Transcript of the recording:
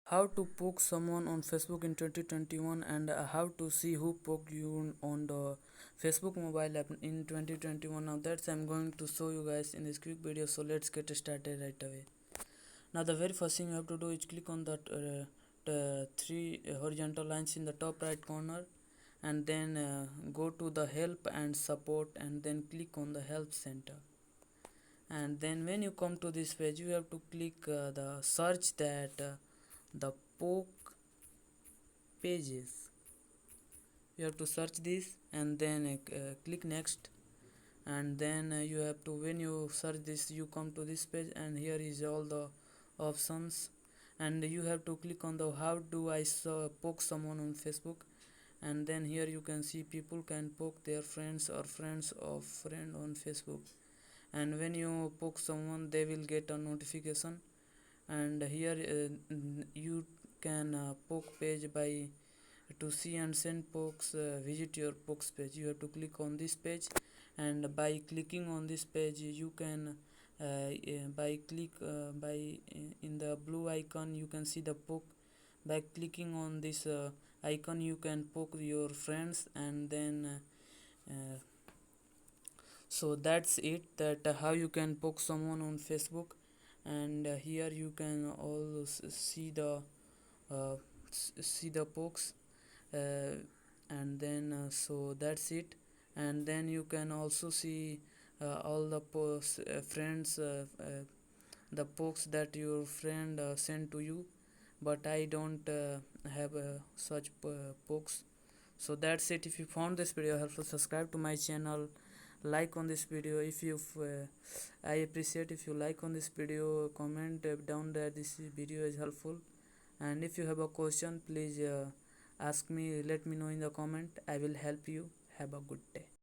how to poke someone on Facebook in 2021, and how to see who poked you on the Facebook mobile app in 2021. Now that's I'm going to show you guys in this quick video, so let's get started right away. Now the very first thing you have to do is click on the three horizontal lines in the top right corner, and then go to the help and support, and then click on the help center. And then when you come to this page, you have to click the search that the poke pages. You have to search this, and then click next. And then you have to, when you search this, you come to this page, and here is all the options, and you have to click on the how do I poke someone on Facebook. And then here you can see people can poke their friends or friends of friend on Facebook, and when you poke someone they will get a notification. And here you can poke page by to see and send pokes, visit your pokes page. You have to click on this page, and by clicking on this page you can by in the blue icon you can see the poke. By clicking on this icon you can poke your friends, and then so that's it, that how you can poke someone on Facebook. And here you can all uh, see the pokes, uh, and then so that's it. And then you can also see all the friends, the pokes that your friend sent to you, but I don't have such pokes. So that's it. If you found this video helpful, subscribe to my channel, like on this video. If you I appreciate if you like on this video, comment down there this video is helpful. And if you have a question, please ask me, let me know in the comment. I will help you. Have a good day.